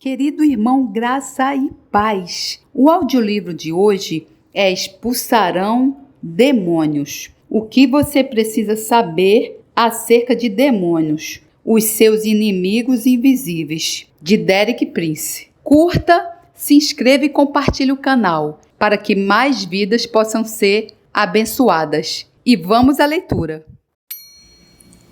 Querido irmão, graça e paz. O audiolivro de hoje é Expulsarão Demônios. O que você precisa saber acerca de demônios, os seus inimigos invisíveis, de Derek Prince. Curta, se inscreva e compartilhe o canal para que mais vidas possam ser abençoadas. E vamos à leitura.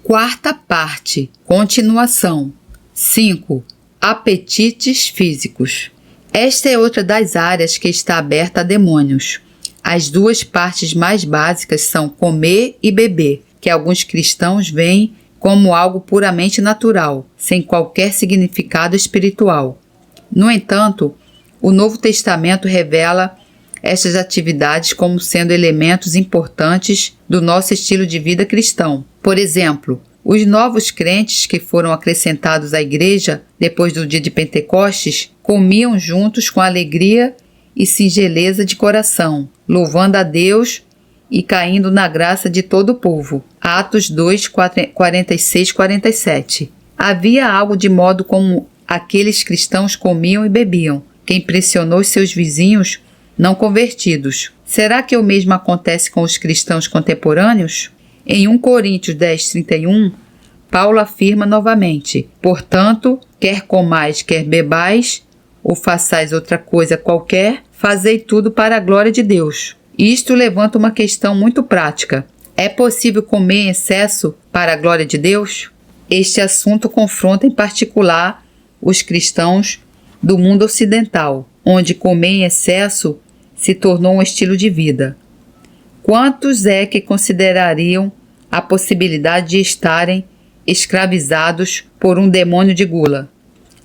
Quarta parte, continuação. 5. Apetites físicos. Esta é outra das áreas que está aberta a demônios. As duas partes mais básicas são comer e beber, que alguns cristãos veem como algo puramente natural, sem qualquer significado espiritual. No entanto, o Novo Testamento revela estas atividades como sendo elementos importantes do nosso estilo de vida cristão. Por exemplo, os novos crentes que foram acrescentados à igreja depois do dia de Pentecostes comiam juntos com alegria e singeleza de coração, louvando a Deus e caindo na graça de todo o povo. Atos 2, 46-47. Havia algo de modo como aqueles cristãos comiam e bebiam, que impressionou seus vizinhos não convertidos. Será que o mesmo acontece com os cristãos contemporâneos? Em 1 Coríntios 10:31, Paulo afirma novamente: portanto, quer comais, quer bebais, ou façais outra coisa qualquer, fazei tudo para a glória de Deus. Isto levanta uma questão muito prática. É possível comer em excesso para a glória de Deus? Este assunto confronta em particular os cristãos do mundo ocidental, onde comer em excesso se tornou um estilo de vida. Quantos é que considerariam a possibilidade de estarem escravizados por um demônio de gula?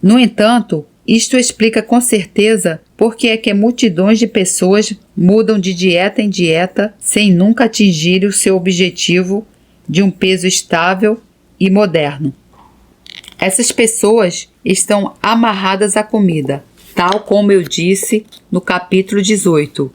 No entanto, isto explica com certeza por que é que multidões de pessoas mudam de dieta em dieta sem nunca atingir o seu objetivo de um peso estável e moderno. Essas pessoas estão amarradas à comida, tal como eu disse no capítulo 18.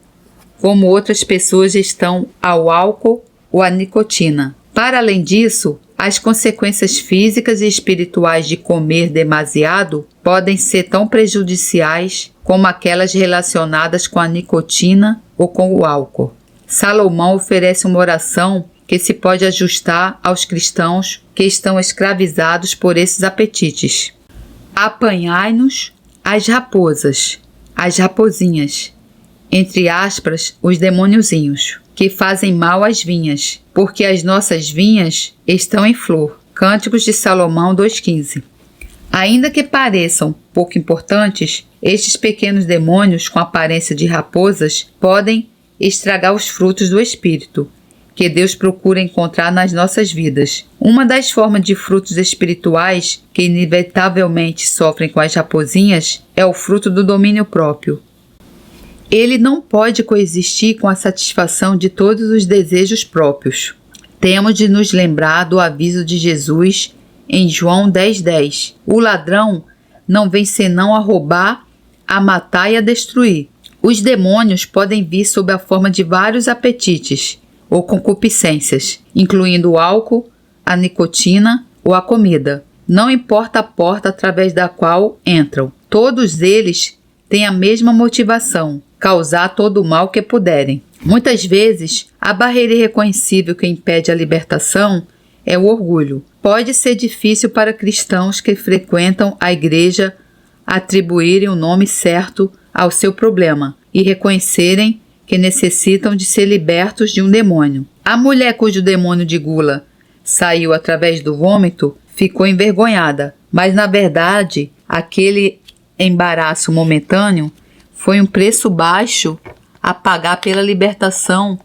Como outras pessoas estão ao álcool ou à nicotina. Para além disso, as consequências físicas e espirituais de comer demasiado podem ser tão prejudiciais como aquelas relacionadas com a nicotina ou com o álcool. Salomão oferece uma oração que se pode ajustar aos cristãos que estão escravizados por esses apetites. Apanhai-nos as raposas, as raposinhas, entre aspas, os demôniozinhos, que fazem mal às vinhas, porque as nossas vinhas estão em flor. Cânticos de Salomão 2,15. Ainda que pareçam pouco importantes, estes pequenos demônios com aparência de raposas podem estragar os frutos do Espírito, que Deus procura encontrar nas nossas vidas. Uma das formas de frutos espirituais que inevitavelmente sofrem com as raposinhas é o fruto do domínio próprio. Ele não pode coexistir com a satisfação de todos os desejos próprios. Temos de nos lembrar do aviso de Jesus em João 10:10. O ladrão não vem senão a roubar, a matar e a destruir. Os demônios podem vir sob a forma de vários apetites ou concupiscências, incluindo o álcool, a nicotina ou a comida. Não importa a porta através da qual entram. Todos eles têm a mesma motivação: causar todo o mal que puderem. Muitas vezes, a barreira irreconhecível que impede a libertação é o orgulho. Pode ser difícil para cristãos que frequentam a igreja atribuírem o nome certo ao seu problema e reconhecerem que necessitam de ser libertos de um demônio. A mulher cujo demônio de gula saiu através do vômito ficou envergonhada, mas na verdade, aquele embaraço momentâneo foi um preço baixo a pagar pela libertação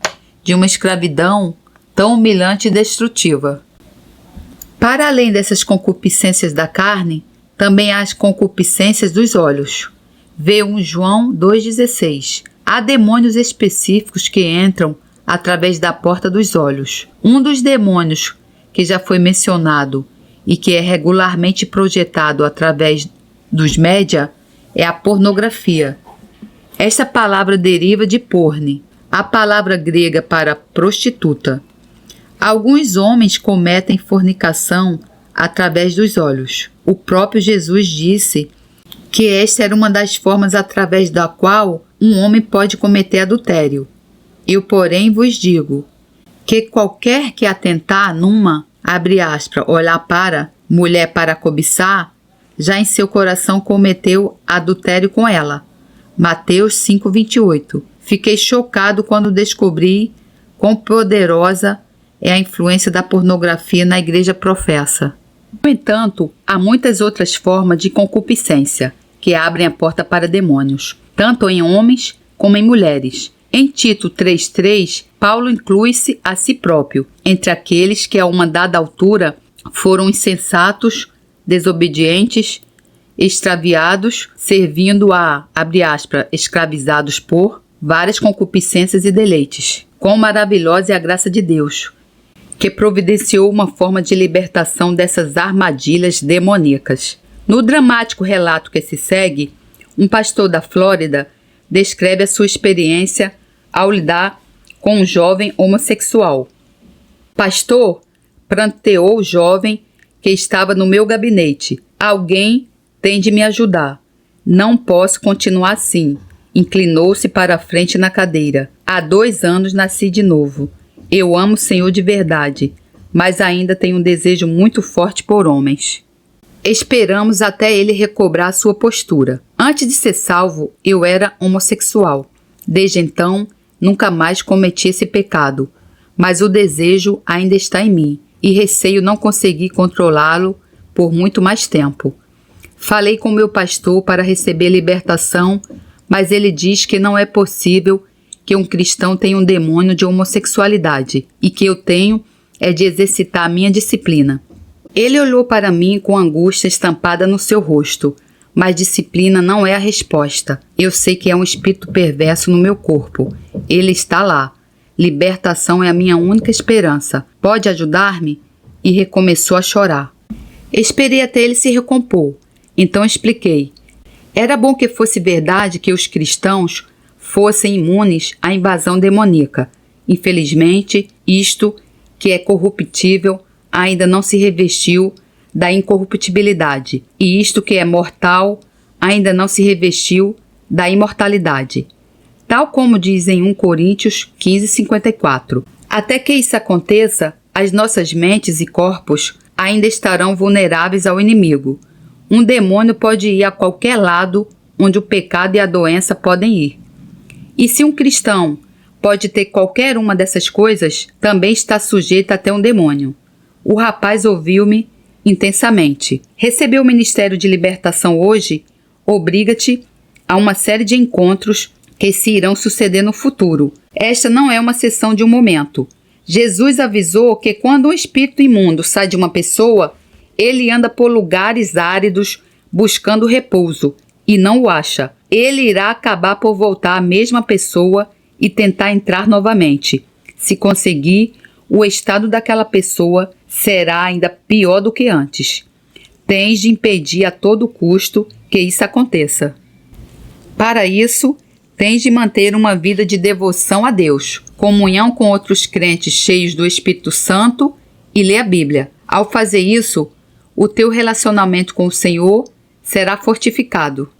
de uma escravidão tão humilhante e destrutiva. Para além dessas concupiscências da carne, também há as concupiscências dos olhos. Vê 1 João 2,16. Há demônios específicos que entram através da porta dos olhos. Um dos demônios que já foi mencionado e que é regularmente projetado através dos média é a pornografia. Esta palavra deriva de porne, a palavra grega para prostituta. Alguns homens cometem fornicação através dos olhos. O próprio Jesus disse que esta era uma das formas através da qual um homem pode cometer adultério. Eu, porém, vos digo que qualquer que atentar numa, abre aspas, olhar para, mulher para cobiçar, já em seu coração cometeu adultério com ela. Mateus 5:28. Fiquei chocado quando descobri quão poderosa é a influência da pornografia na igreja professa. No entanto, há muitas outras formas de concupiscência que abrem a porta para demônios, tanto em homens como em mulheres. Em Tito 3:3, Paulo inclui-se a si próprio entre aqueles que a uma dada altura foram insensatos, desobedientes, extraviados, servindo a, abre aspas, escravizados por várias concupiscências e deleites. Quão maravilhosa é a graça de Deus, que providenciou uma forma de libertação dessas armadilhas demoníacas. No dramático relato que se segue, um pastor da Flórida descreve a sua experiência ao lidar com um jovem homossexual. Pastor, pranteou o jovem que estava no meu gabinete. Alguém tem de me ajudar. Não posso continuar assim. Inclinou-se para a frente na cadeira. Há 2 anos nasci de novo. Eu amo o Senhor de verdade, mas ainda tenho um desejo muito forte por homens. Esperamos até ele recobrar sua postura. Antes de ser salvo, eu era homossexual. Desde então, nunca mais cometi esse pecado, mas o desejo ainda está em mim e receio não conseguir controlá-lo por muito mais tempo. Falei com meu pastor para receber libertação, mas ele diz que não é possível que um cristão tenha um demônio de homossexualidade e que eu tenho é de exercitar a minha disciplina. Ele olhou para mim com angústia estampada no seu rosto, mas disciplina não é a resposta. Eu sei que é um espírito perverso no meu corpo. Ele está lá. Libertação é a minha única esperança. Pode ajudar-me? E recomeçou a chorar. Esperei até ele se recompor. Então expliquei. Era bom que fosse verdade que os cristãos fossem imunes à invasão demoníaca. Infelizmente, isto, que é corruptível, ainda não se revestiu da incorruptibilidade, e isto que é mortal ainda não se revestiu da imortalidade. Tal como diz em 1 Coríntios 15:54. Até que isso aconteça, as nossas mentes e corpos ainda estarão vulneráveis ao inimigo. Um demônio pode ir a qualquer lado onde o pecado e a doença podem ir. E se um cristão pode ter qualquer uma dessas coisas, também está sujeito a ter um demônio. O rapaz ouviu-me intensamente. Receber o Ministério de Libertação hoje obriga-te a uma série de encontros que se irão suceder no futuro. Esta não é uma sessão de um momento. Jesus avisou que quando um espírito imundo sai de uma pessoa, ele anda por lugares áridos buscando repouso e não o acha. Ele irá acabar por voltar à mesma pessoa e tentar entrar novamente. Se conseguir, o estado daquela pessoa será ainda pior do que antes. Tens de impedir a todo custo que isso aconteça. Para isso, tens de manter uma vida de devoção a Deus, comunhão com outros crentes cheios do Espírito Santo e ler a Bíblia. Ao fazer isso, o teu relacionamento com o Senhor será fortificado.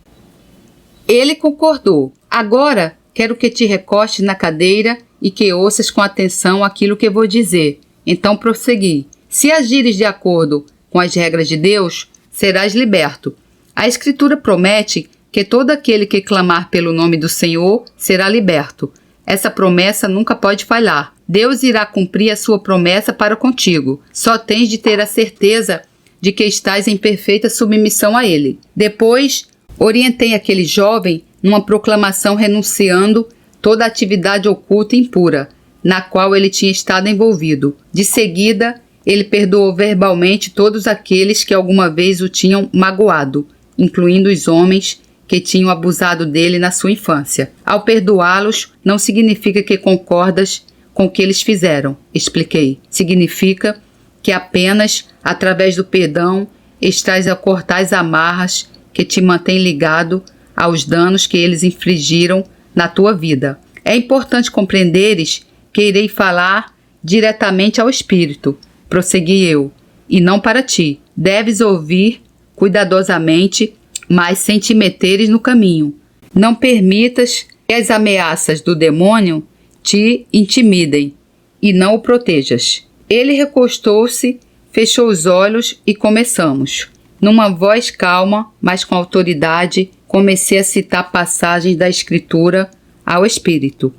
Ele concordou. Agora, quero que te recostes na cadeira e que ouças com atenção aquilo que vou dizer. Então prossegui. Se agires de acordo com as regras de Deus, serás liberto. A Escritura promete que todo aquele que clamar pelo nome do Senhor será liberto. Essa promessa nunca pode falhar. Deus irá cumprir a sua promessa para contigo. Só tens de ter a certeza de que estás em perfeita submissão a Ele. Depois, orientei aquele jovem numa proclamação renunciando toda a atividade oculta e impura, na qual ele tinha estado envolvido. De seguida, ele perdoou verbalmente todos aqueles que alguma vez o tinham magoado, incluindo os homens que tinham abusado dele na sua infância. Ao perdoá-los, não significa que concordas com o que eles fizeram, expliquei. Significa que apenas, através do perdão, estás a cortar as amarras que te mantêm ligado aos danos que eles infligiram na tua vida. É importante compreenderes que irei falar diretamente ao Espírito, prossegui eu, e não para ti. Deves ouvir cuidadosamente mas sem te meteres no caminho. Não permitas que as ameaças do demônio te intimidem e não o protejas. Ele recostou-se, fechou os olhos e começamos. Numa voz calma, mas com autoridade, comecei a citar passagens da Escritura ao Espírito.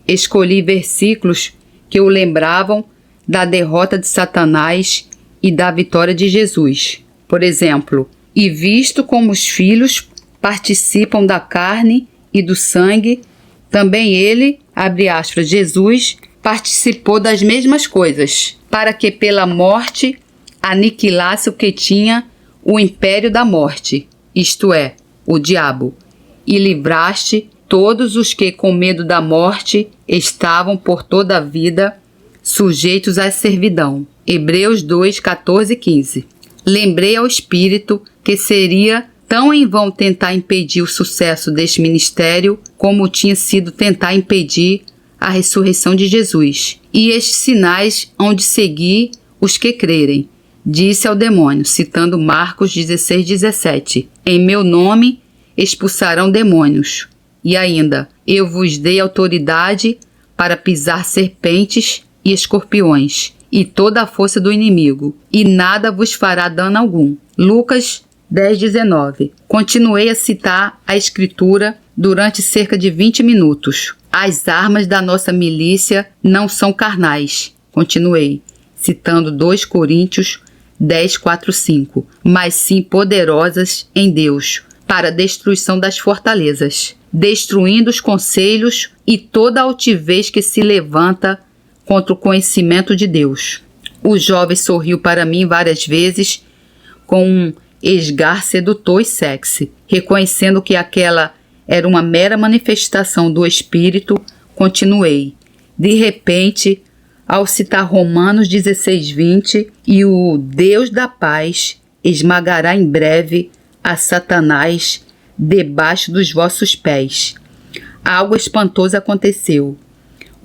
Escolhi versículos que o lembravam da derrota de Satanás e da vitória de Jesus. Por exemplo, e visto como os filhos participam da carne e do sangue, também ele, abre aspas, Jesus, participou das mesmas coisas, para que pela morte aniquilasse o que tinha o império da morte, isto é, o diabo, e livraste todos os que com medo da morte estavam por toda a vida sujeitos à servidão. Hebreus 2, 14 e 15. Lembrei ao Espírito que seria tão em vão tentar impedir o sucesso deste ministério como tinha sido tentar impedir a ressurreição de Jesus. E estes sinais hão de seguir os que crerem, disse ao demônio, citando Marcos 16, 17. Em meu nome expulsarão demônios. E ainda, eu vos dei autoridade para pisar serpentes e escorpiões, e toda a força do inimigo, e nada vos fará dano algum. Lucas 10, 19. Continuei a citar a Escritura durante cerca de 20 minutos. As armas da nossa milícia não são carnais. Continuei, citando 2 Coríntios 10, 4, 5. Mas sim poderosas em Deus, para a destruição das fortalezas, destruindo os conselhos e toda altivez que se levanta contra o conhecimento de Deus. O jovem sorriu para mim várias vezes com um esgar sedutor e sexy. Reconhecendo que aquela era uma mera manifestação do Espírito, continuei. De repente, ao citar Romanos 16, 20, e o Deus da paz esmagará em breve a Satanás debaixo dos vossos pés. Algo espantoso aconteceu.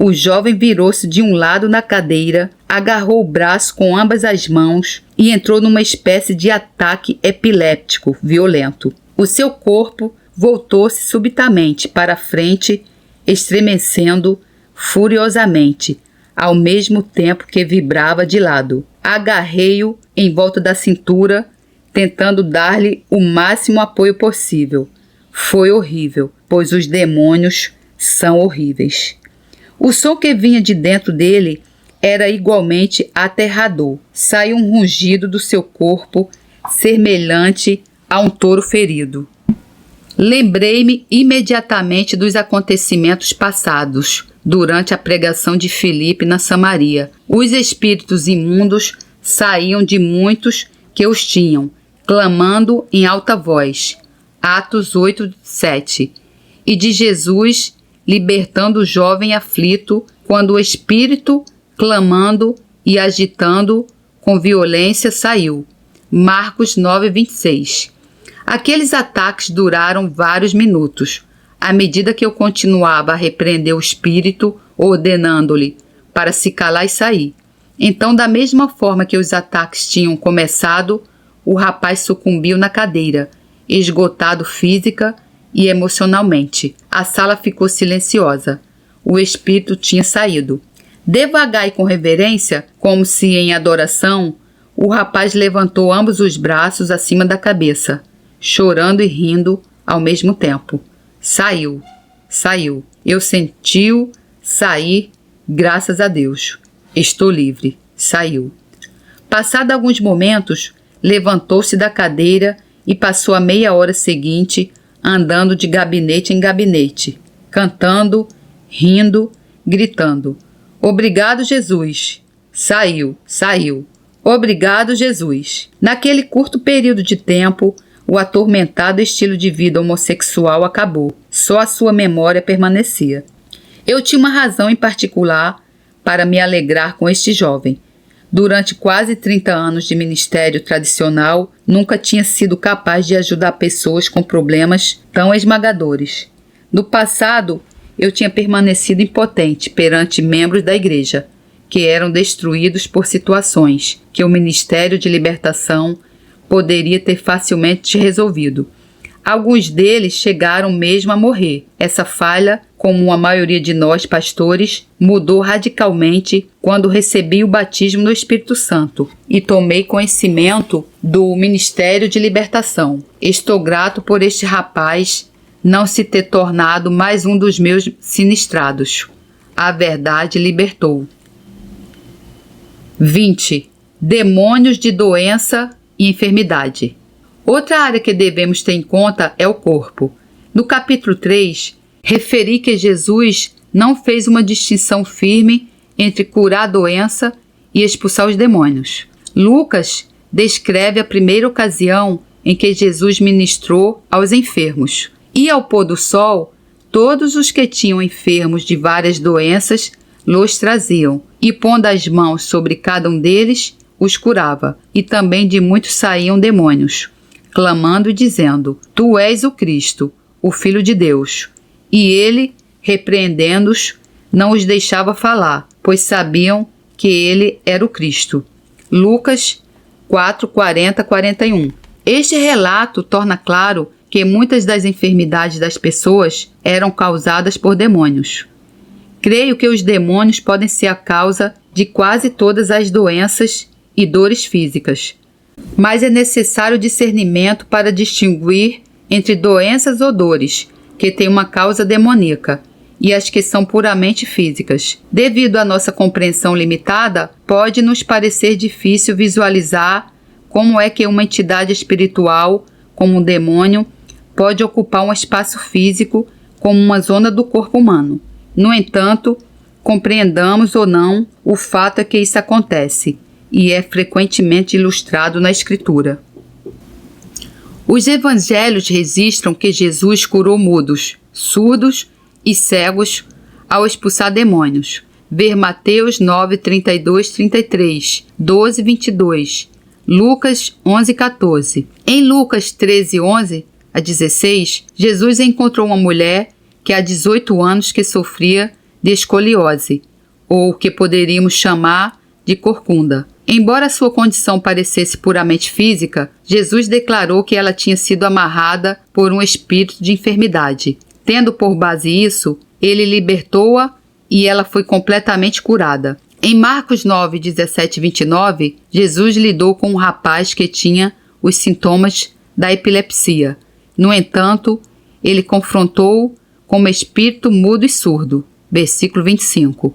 O jovem virou-se de um lado na cadeira, agarrou o braço com ambas as mãos e entrou numa espécie de ataque epiléptico violento. O seu corpo voltou-se subitamente para a frente, estremecendo furiosamente, ao mesmo tempo que vibrava de lado. Agarrei-o em volta da cintura, tentando dar-lhe o máximo apoio possível. Foi horrível, pois os demônios são horríveis. O som que vinha de dentro dele era igualmente aterrador. Saiu um rugido do seu corpo, semelhante a um touro ferido. Lembrei-me imediatamente dos acontecimentos passados, durante a pregação de Filipe na Samaria. Os espíritos imundos saíam de muitos que os tinham, clamando em alta voz. Atos 8, 7. E de Jesus libertando o jovem aflito, quando o espírito, clamando e agitando com violência, saiu. Marcos 9, 26. Aqueles ataques duraram vários minutos, à medida que eu continuava a repreender o espírito, ordenando-lhe para se calar e sair. Então, da mesma forma que os ataques tinham começado, o rapaz sucumbiu na cadeira, esgotado física e emocionalmente. A sala ficou silenciosa. O espírito tinha saído. Devagar e com reverência, como se em adoração, o rapaz levantou ambos os braços acima da cabeça, chorando e rindo ao mesmo tempo. Saiu, saiu. Eu senti-o sair, graças a Deus. Estou livre. Saiu. Passado alguns momentos, levantou-se da cadeira e passou a meia hora seguinte andando de gabinete em gabinete, cantando, rindo, gritando. Obrigado, Jesus. Saiu, saiu. Obrigado, Jesus. Naquele curto período de tempo, o atormentado estilo de vida homossexual acabou. Só a sua memória permanecia. Eu tinha uma razão em particular para me alegrar com este jovem. Durante quase 30 anos de ministério tradicional, nunca tinha sido capaz de ajudar pessoas com problemas tão esmagadores. No passado, eu tinha permanecido impotente perante membros da igreja, que eram destruídos por situações que o Ministério de Libertação poderia ter facilmente resolvido. Alguns deles chegaram mesmo a morrer. Essa falha, como a maioria de nós pastores, mudou radicalmente quando recebi o batismo no Espírito Santo e tomei conhecimento do Ministério de Libertação. Estou grato por este rapaz não se ter tornado mais um dos meus sinistrados. A verdade libertou. 20. Demônios de doença e enfermidade. Outra área que devemos ter em conta é o corpo. No capítulo 3, referi que Jesus não fez uma distinção firme entre curar a doença e expulsar os demônios. Lucas descreve a primeira ocasião em que Jesus ministrou aos enfermos. E ao pôr do sol, todos os que tinham enfermos de várias doenças los traziam, e pondo as mãos sobre cada um deles, os curava, e também de muitos saíam demônios, clamando e dizendo: Tu és o Cristo, o Filho de Deus. E ele, repreendendo-os, não os deixava falar, pois sabiam que ele era o Cristo. Lucas 4, 40, 41. Este relato torna claro que muitas das enfermidades das pessoas eram causadas por demônios. Creio que os demônios podem ser a causa de quase todas as doenças e dores físicas, mas é necessário discernimento para distinguir entre doenças ou dores que têm uma causa demoníaca e as que são puramente físicas. Devido à nossa compreensão limitada, pode nos parecer difícil visualizar como é que uma entidade espiritual, como um demônio, pode ocupar um espaço físico como uma zona do corpo humano. No entanto, compreendamos ou não, o fato é que isso acontece e é frequentemente ilustrado na Escritura. Os evangelhos registram que Jesus curou mudos, surdos e cegos ao expulsar demônios. Ver Mateus 9, 32, 33, 12, 22, Lucas 11, 14. Em Lucas 13, 11 a 16, Jesus encontrou uma mulher que há 18 anos que sofria de escoliose, ou o que poderíamos chamar de corcunda. Embora sua condição parecesse puramente física, Jesus declarou que ela tinha sido amarrada por um espírito de enfermidade. Tendo por base isso, ele libertou-a e ela foi completamente curada. Em Marcos 9, 17 e 29, Jesus lidou com um rapaz que tinha os sintomas da epilepsia. No entanto, ele confrontou-o como espírito mudo e surdo. Versículo 25.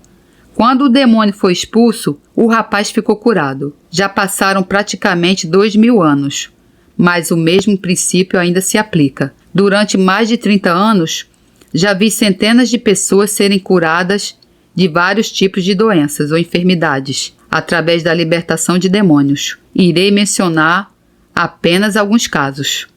Quando o demônio foi expulso, o rapaz ficou curado. Já passaram praticamente 2000 anos, mas o mesmo princípio ainda se aplica. Durante mais de 30 anos, já vi centenas de pessoas serem curadas de vários tipos de doenças ou enfermidades, através da libertação de demônios. Irei mencionar apenas alguns casos.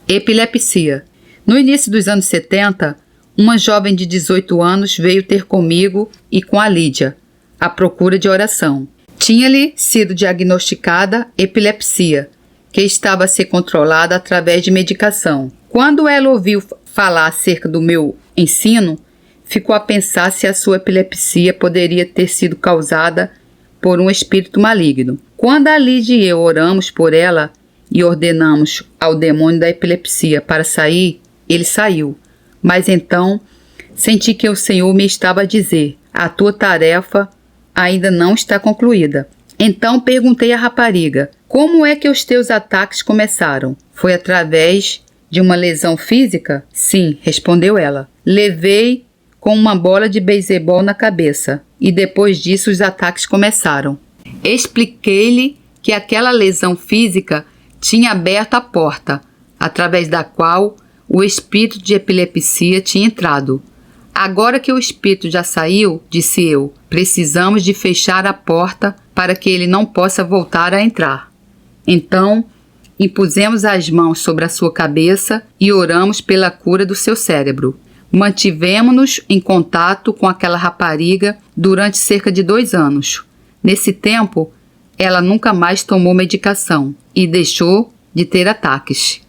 Epilepsia. No início dos anos 70, uma jovem de 18 anos veio ter comigo e com a Lídia, à procura de oração. Tinha-lhe sido diagnosticada epilepsia, que estava a ser controlada através de medicação. Quando ela ouviu falar acerca do meu ensino, ficou a pensar se a sua epilepsia poderia ter sido causada por um espírito maligno. Quando a Lídia e eu oramos por ela e ordenamos ao demônio da epilepsia para sair, ele saiu. Mas então senti que o Senhor me estava a dizer: a tua tarefa ainda não está concluída. Então perguntei à rapariga: como é que os teus ataques começaram? Foi através de uma lesão física? Sim, respondeu ela. Levei com uma bola de beisebol na cabeça e depois disso os ataques começaram. Expliquei-lhe que aquela lesão física tinha aberto a porta, através da qual o espírito de epilepsia tinha entrado. Agora que o espírito já saiu, disse eu, precisamos de fechar a porta para que ele não possa voltar a entrar. Então, impusemos as mãos sobre a sua cabeça e oramos pela cura do seu cérebro. Mantivemos-nos em contato com aquela rapariga durante cerca de 2 anos. Nesse tempo, ela nunca mais tomou medicação e deixou de ter ataques.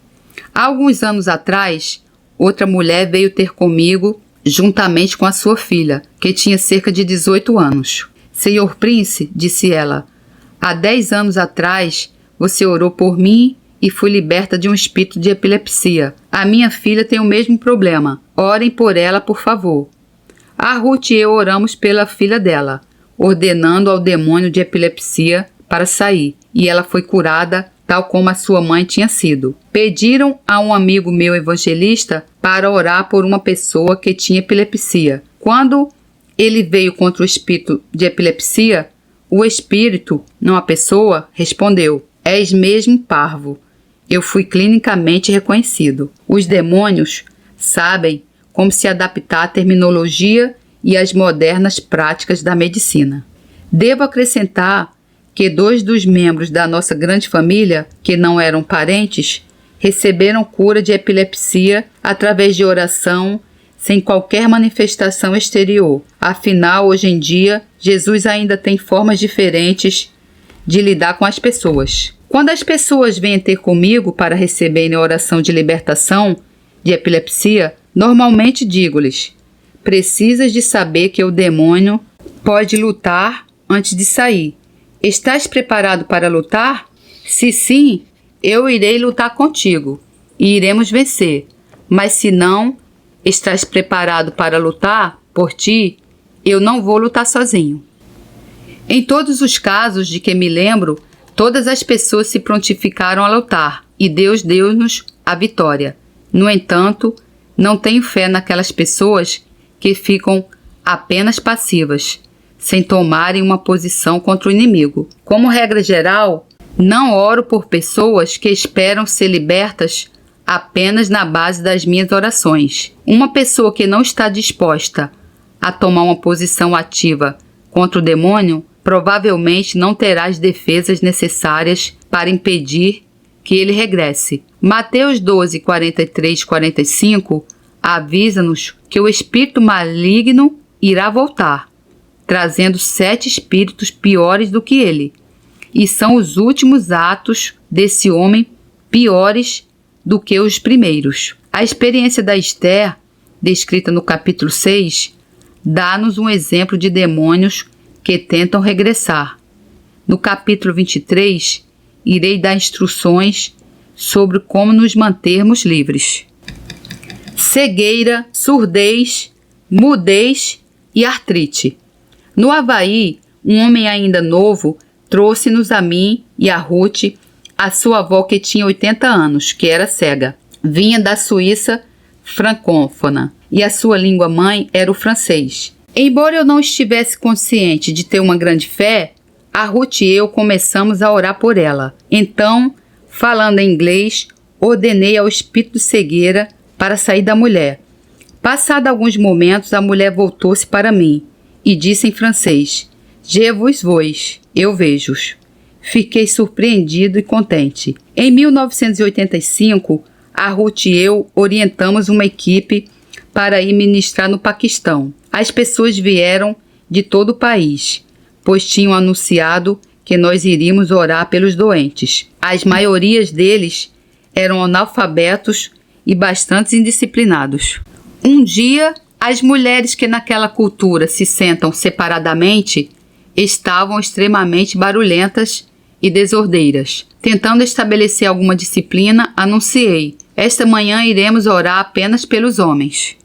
Há alguns anos atrás, outra mulher veio ter comigo juntamente com a sua filha, que tinha cerca de 18 anos. Senhor Prince, disse ela, há 10 anos atrás você orou por mim e fui liberta de um espírito de epilepsia. A minha filha tem o mesmo problema. Orem por ela, por favor. A Ruth e eu oramos pela filha dela, ordenando ao demônio de epilepsia para sair, e ela foi curada, tal como a sua mãe tinha sido. Pediram a um amigo meu evangelista para orar por uma pessoa que tinha epilepsia. Quando ele veio contra o espírito de epilepsia, o espírito, não a pessoa, respondeu: "És mesmo parvo." Eu fui clinicamente reconhecido. Os demônios sabem como se adaptar à terminologia e às modernas práticas da medicina. Devo acrescentar que 2 dos membros da nossa grande família, que não eram parentes, receberam cura de epilepsia através de oração, sem qualquer manifestação exterior. Afinal, hoje em dia, Jesus ainda tem formas diferentes de lidar com as pessoas. Quando as pessoas vêm ter comigo para receberem a oração de libertação de epilepsia, normalmente digo-lhes: precisas de saber que o demônio pode lutar antes de sair. Estás preparado para lutar? Se sim, eu irei lutar contigo e iremos vencer. Mas se não estás preparado para lutar por ti, eu não vou lutar sozinho. Em todos os casos de que me lembro, todas as pessoas se prontificaram a lutar e Deus deu-nos a vitória. No entanto, não tenho fé naquelas pessoas que ficam apenas passivas, sem tomarem uma posição contra o inimigo. Como regra geral, não oro por pessoas que esperam ser libertas apenas na base das minhas orações. Uma pessoa que não está disposta a tomar uma posição ativa contra o demônio provavelmente não terá as defesas necessárias para impedir que ele regresse. Mateus 12, 43 e 45 avisa-nos que o espírito maligno irá voltar, trazendo 7 espíritos piores do que ele, e são os últimos atos desse homem piores do que os primeiros. A experiência da Esther, descrita no capítulo 6, dá-nos um exemplo de demônios que tentam regressar. No capítulo 23, irei dar instruções sobre como nos mantermos livres. Cegueira, surdez, mudez e artrite. No Havaí, um homem ainda novo trouxe-nos a mim e a Ruth, a sua avó que tinha 80 anos, que era cega. Vinha da Suíça francófona e a sua língua mãe era o francês. Embora eu não estivesse consciente de ter uma grande fé, a Ruth e eu começamos a orar por ela. Então, falando em inglês, ordenei ao espírito de cegueira para sair da mulher. Passado alguns momentos, a mulher voltou-se para mim e disse em francês: "Je vous vois, eu vejo-os." Fiquei surpreendido e contente. Em 1985, a Ruth e eu orientamos uma equipe para ir ministrar no Paquistão. As pessoas vieram de todo o país, pois tinham anunciado que nós iríamos orar pelos doentes. As maiorias deles eram analfabetos e bastante indisciplinados. Um dia, as mulheres que naquela cultura se sentam separadamente estavam extremamente barulhentas e desordeiras. Tentando estabelecer alguma disciplina, anunciei: "Esta manhã iremos orar apenas pelos homens."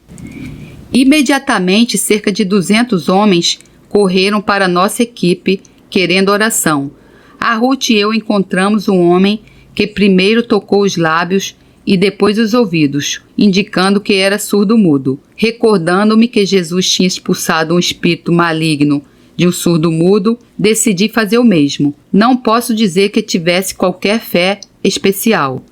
Imediatamente, cerca de 200 homens correram para nossa equipe querendo oração. A Ruth e eu encontramos um homem que primeiro tocou os lábios e depois os ouvidos, indicando que era surdo-mudo. Recordando-me que Jesus tinha expulsado um espírito maligno de um surdo-mudo, decidi fazer o mesmo. Não posso dizer que tivesse qualquer fé especial.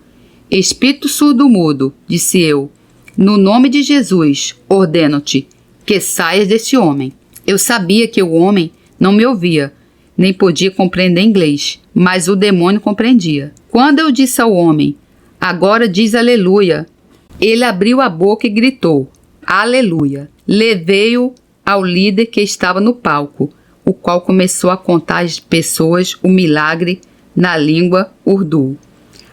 "Espírito surdo-mudo", disse eu, "no nome de Jesus, ordeno-te que saias desse homem." Eu sabia que o homem não me ouvia, nem podia compreender inglês, mas o demônio compreendia. Quando eu disse ao homem: "Agora diz aleluia", ele abriu a boca e gritou: "Aleluia." Levei-o ao líder que estava no palco, o qual começou a contar às pessoas o milagre na língua urdu.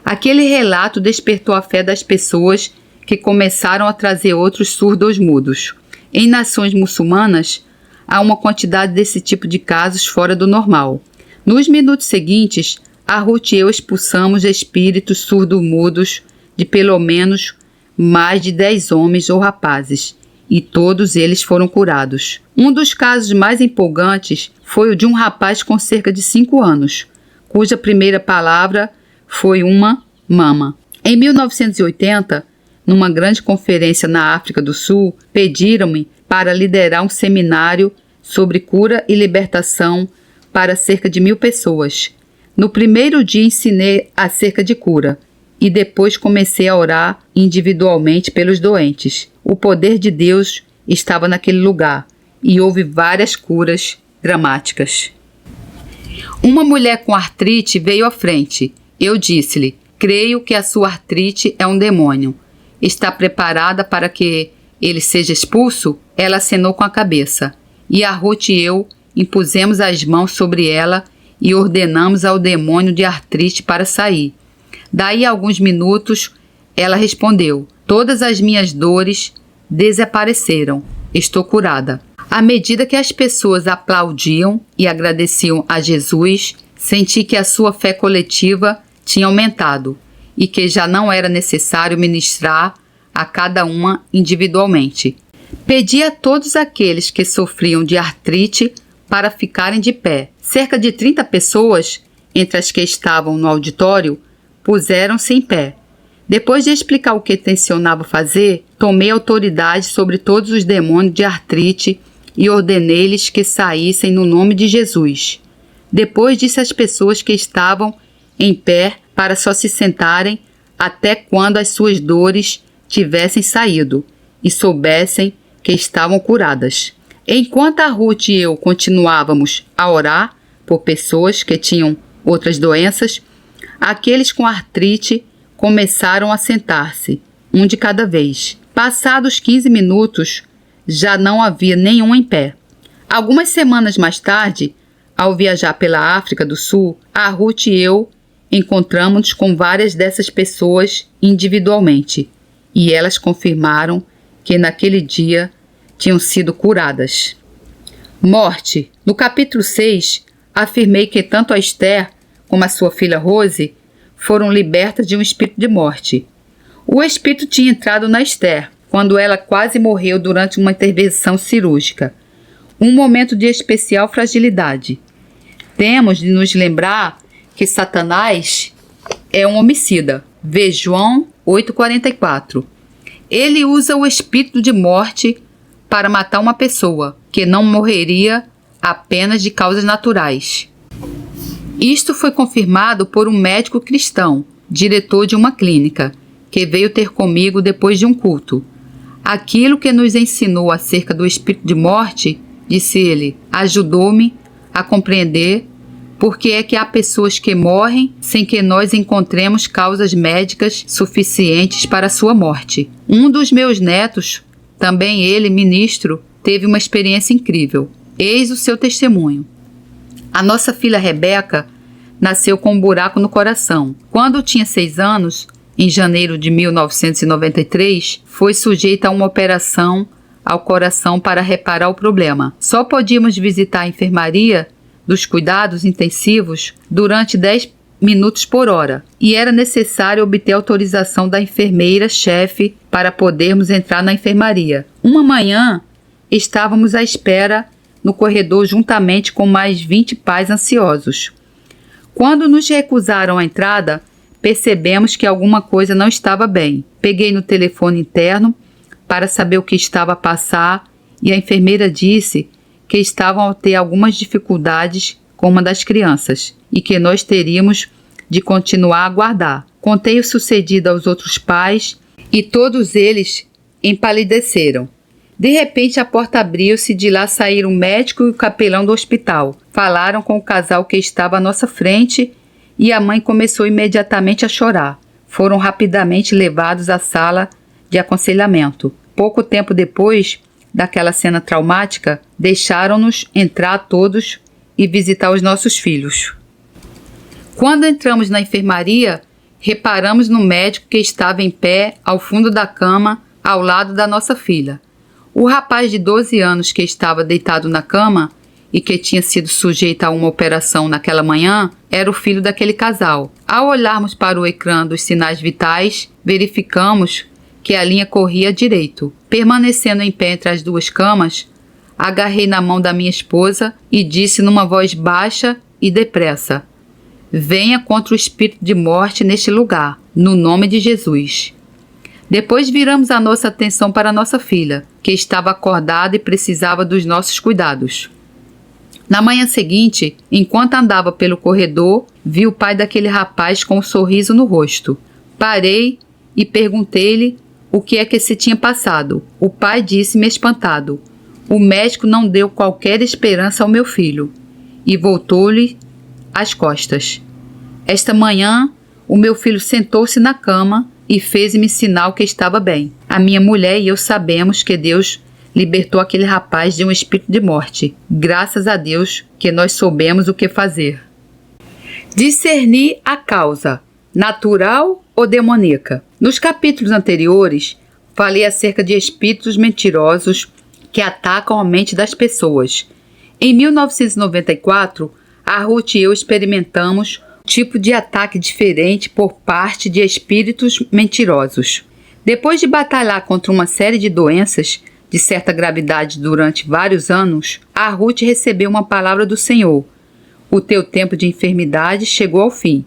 Aquele relato despertou a fé das pessoas, que começaram a trazer outros surdos-mudos. Em nações muçulmanas, há uma quantidade desse tipo de casos fora do normal. Nos minutos seguintes, a Ruth e eu expulsamos espíritos surdo-mudos de pelo menos mais de 10 homens ou rapazes, e todos eles foram curados. Um dos casos mais empolgantes foi o de um rapaz com cerca de 5 anos, cuja primeira palavra foi uma mama. Em 1980, numa grande conferência na África do Sul, pediram-me para liderar um seminário sobre cura e libertação para cerca de 1.000 pessoas. No primeiro dia ensinei acerca de cura e depois comecei a orar individualmente pelos doentes. O poder de Deus estava naquele lugar e houve várias curas dramáticas. Uma mulher com artrite veio à frente. Eu disse-lhe: creio que a sua artrite é um demônio. Está preparada para que ele seja expulso? Ela acenou com a cabeça. E a Ruth e eu impusemos as mãos sobre ela e ordenamos ao demônio de artrite para sair. Daí a alguns minutos, ela respondeu: todas as minhas dores desapareceram. Estou curada. À medida que as pessoas aplaudiam e agradeciam a Jesus, senti que a sua fé coletiva tinha aumentado e que já não era necessário ministrar a cada uma individualmente. Pedi a todos aqueles que sofriam de artrite para ficarem de pé. Cerca de 30 pessoas, entre as que estavam no auditório, puseram-se em pé. Depois de explicar o que tencionava fazer, tomei autoridade sobre todos os demônios de artrite e ordenei-lhes que saíssem no nome de Jesus. Depois disse às pessoas que estavam em pé para só se sentarem até quando as suas dores tivessem saído e soubessem que estavam curadas. Enquanto a Ruth e eu continuávamos a orar por pessoas que tinham outras doenças, aqueles com artrite começaram a sentar-se, um de cada vez. Passados 15 minutos, já não havia nenhum em pé. Algumas semanas mais tarde, ao viajar pela África do Sul, a Ruth e eu encontramos-nos com várias dessas pessoas individualmente, e elas confirmaram que naquele dia tinham sido curadas. Morte. No capítulo 6, afirmei que tanto a Esther como a sua filha Rose foram libertas de um espírito de morte. O espírito tinha entrado na Esther quando ela quase morreu durante uma intervenção cirúrgica, um momento de especial fragilidade. Temos de nos lembrar que Satanás é um homicida. Vê João 8,44. Ele usa o espírito de morte para matar uma pessoa que não morreria apenas de causas naturais. Isto foi confirmado por um médico cristão, diretor de uma clínica, que veio ter comigo depois de um culto. Aquilo que nos ensinou acerca do espírito de morte, disse ele, ajudou-me a compreender por que é que há pessoas que morrem sem que nós encontremos causas médicas suficientes para a sua morte. Um dos meus netos, também ele ministro, teve uma experiência incrível. Eis o seu testemunho. A nossa filha Rebeca nasceu com um buraco no coração. Quando tinha 6 anos, em janeiro de 1993, foi sujeita a uma operação ao coração para reparar o problema. Só podíamos visitar a enfermaria dos cuidados intensivos durante 10 minutos por hora, e era necessário obter autorização da enfermeira-chefe para podermos entrar na enfermaria. Uma manhã, estávamos à espera no corredor juntamente com mais 20 pais ansiosos. Quando nos recusaram a entrada, percebemos que alguma coisa não estava bem. Peguei no telefone interno para saber o que estava a passar e a enfermeira disse que estavam a ter algumas dificuldades com uma das crianças e que nós teríamos de continuar a aguardar. Contei o sucedido aos outros pais e todos eles empalideceram. De repente a porta abriu-se e de lá saíram o médico e o capelão do hospital. Falaram com o casal que estava à nossa frente e a mãe começou imediatamente a chorar. Foram rapidamente levados à sala de aconselhamento. Pouco tempo depois daquela cena traumática, deixaram-nos entrar todos e visitar os nossos filhos. Quando entramos na enfermaria, reparamos no médico que estava em pé ao fundo da cama, ao lado da nossa filha. O rapaz de 12 anos que estava deitado na cama e que tinha sido sujeita a uma operação naquela manhã era o filho daquele casal. Ao olharmos para o ecrã dos sinais vitais, verificamos que a linha corria direito. Permanecendo em pé entre as duas camas, agarrei na mão da minha esposa e disse numa voz baixa e depressa: venha contra o espírito de morte neste lugar, no nome de Jesus. Depois viramos a nossa atenção para nossa filha, que estava acordada e precisava dos nossos cuidados. Na manhã seguinte, enquanto andava pelo corredor, vi o pai daquele rapaz com um sorriso no rosto. Parei e perguntei-lhe o que é que se tinha passado. O pai disse-me espantado: o médico não deu qualquer esperança ao meu filho, e voltou-lhe as costas. Esta manhã, o meu filho sentou-se na cama e fez-me sinal que estava bem. A minha mulher e eu sabemos que Deus libertou aquele rapaz de um espírito de morte. Graças a Deus que nós soubemos o que fazer. Discernir a causa, natural ou demoníaca. Nos capítulos anteriores, falei acerca de espíritos mentirosos que atacam a mente das pessoas. Em 1994, a Ruth e eu experimentamos um tipo de ataque diferente por parte de espíritos mentirosos. Depois de batalhar contra uma série de doenças de certa gravidade durante vários anos, a Ruth recebeu uma palavra do Senhor: o teu tempo de enfermidade chegou ao fim.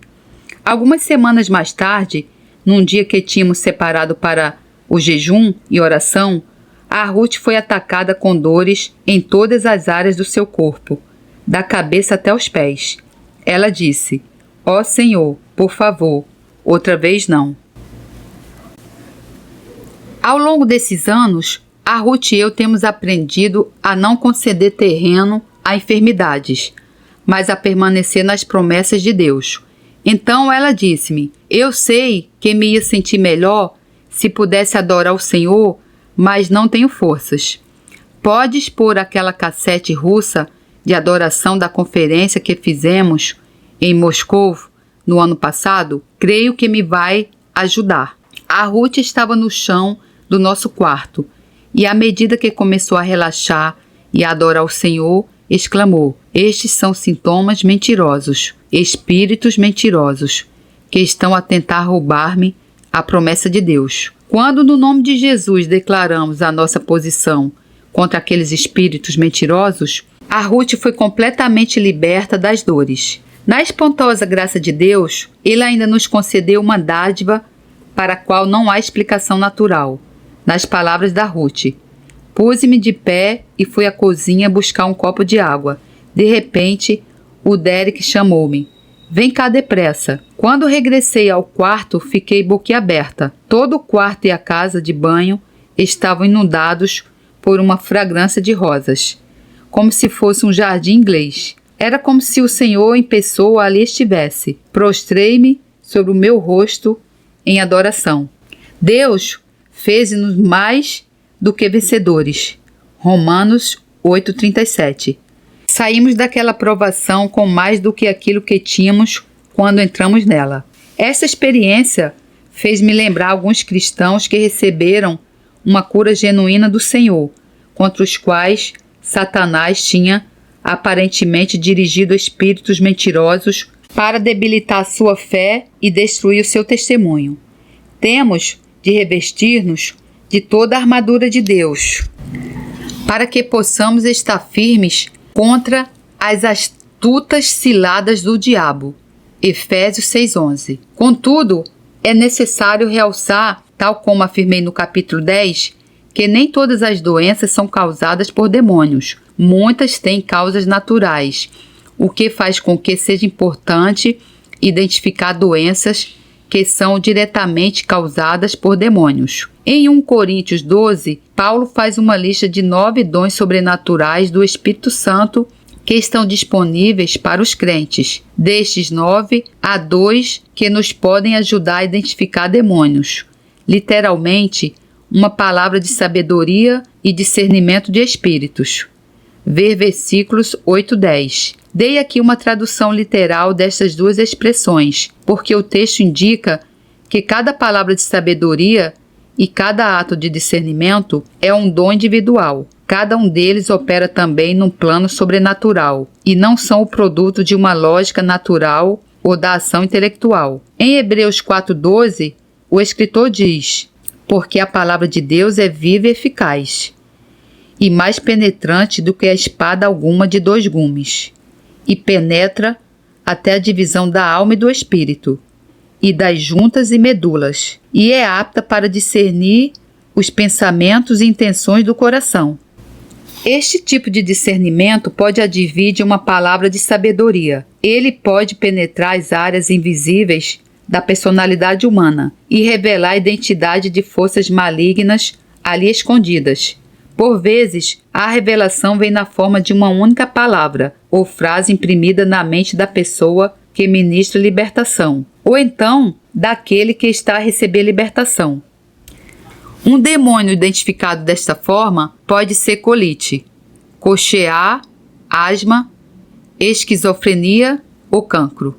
Algumas semanas mais tarde, num dia que tínhamos separado para o jejum e oração, a Ruth foi atacada com dores em todas as áreas do seu corpo, da cabeça até os pés. Ela disse: ó Senhor, por favor, outra vez não. Ao longo desses anos, a Ruth e eu temos aprendido a não conceder terreno a enfermidades, mas a permanecer nas promessas de Deus. Então ela disse-me: eu sei que me ia sentir melhor se pudesse adorar o Senhor, mas não tenho forças. Podes pôr aquela cassete russa de adoração da conferência que fizemos em Moscou no ano passado? Creio que me vai ajudar. A Ruth estava no chão do nosso quarto e, à medida que começou a relaxar e a adorar o Senhor, exclamou: estes são sintomas mentirosos, espíritos mentirosos, que estão a tentar roubar-me a promessa de Deus. Quando no nome de Jesus declaramos a nossa posição contra aqueles espíritos mentirosos, a Ruth foi completamente liberta das dores. Na espantosa graça de Deus, Ele ainda nos concedeu uma dádiva para a qual não há explicação natural. Nas palavras da Ruth: pus-me de pé e fui à cozinha buscar um copo de água. De repente, o Derek chamou-me: vem cá depressa. Quando regressei ao quarto, fiquei boquiaberta. Todo o quarto e a casa de banho estavam inundados por uma fragrância de rosas, como se fosse um jardim inglês. Era como se o Senhor em pessoa ali estivesse. Prostrei-me sobre o meu rosto em adoração. Deus fez-nos mais do que vencedores. Romanos 8,37. Saímos daquela provação com mais do que aquilo que tínhamos quando entramos nela. Essa experiência fez-me lembrar alguns cristãos que receberam uma cura genuína do Senhor, contra os quais Satanás tinha aparentemente dirigido espíritos mentirosos para debilitar sua fé e destruir o seu testemunho. Temos de revestir-nos de toda a armadura de Deus, para que possamos estar firmes contra as astutas ciladas do diabo. Efésios 6,11. Contudo, é necessário realçar, tal como afirmei no capítulo 10, que nem todas as doenças são causadas por demônios. Muitas têm causas naturais, o que faz com que seja importante identificar doenças que são diretamente causadas por demônios. Em 1 Coríntios 12, Paulo faz uma lista de 9 dons sobrenaturais do Espírito Santo que estão disponíveis para os crentes. Destes 9, há 2 que nos podem ajudar a identificar demônios. Literalmente, uma palavra de sabedoria e discernimento de espíritos. Ver versículos 8 e 10. Dei aqui uma tradução literal destas duas expressões, porque o texto indica que cada palavra de sabedoria e cada ato de discernimento é um dom individual. Cada um deles opera também num plano sobrenatural e não são o produto de uma lógica natural ou da ação intelectual. Em Hebreus 4:12, o escritor diz: porque a palavra de Deus é viva e eficaz, e mais penetrante do que a espada alguma de 2 gumes, e penetra até a divisão da alma e do espírito, e das juntas e medulas, e é apta para discernir os pensamentos e intenções do coração. Este tipo de discernimento pode advir de uma palavra de sabedoria. Ele pode penetrar as áreas invisíveis da personalidade humana e revelar a identidade de forças malignas ali escondidas. Por vezes, a revelação vem na forma de uma única palavra ou frase imprimida na mente da pessoa que ministra libertação, ou então daquele que está a receber libertação. Um demônio identificado desta forma pode ser colite, coxear, asma, esquizofrenia ou cancro.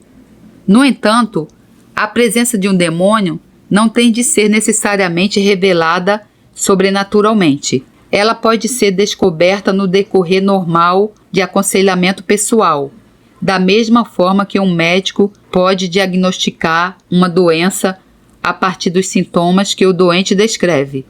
No entanto, a presença de um demônio não tem de ser necessariamente revelada sobrenaturalmente. Ela pode ser descoberta no decorrer normal de aconselhamento pessoal, da mesma forma que um médico pode diagnosticar uma doença a partir dos sintomas que o doente descreve.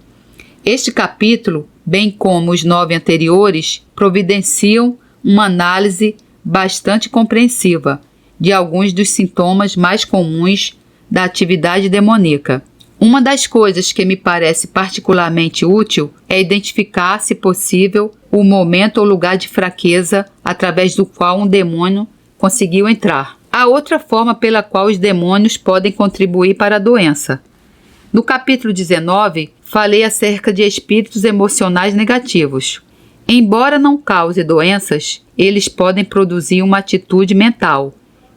Este capítulo, bem como os 9 anteriores, providenciam uma análise bastante compreensiva de alguns dos sintomas mais comuns da atividade demoníaca. Uma das coisas que me parece particularmente útil é identificar, se possível, o momento ou lugar de fraqueza através do qual um demônio conseguiu entrar. Há outra forma pela qual os demônios podem contribuir para a doença. No capítulo 19, falei acerca de espíritos emocionais negativos. Embora não cause doenças, eles podem produzir uma atitude mental,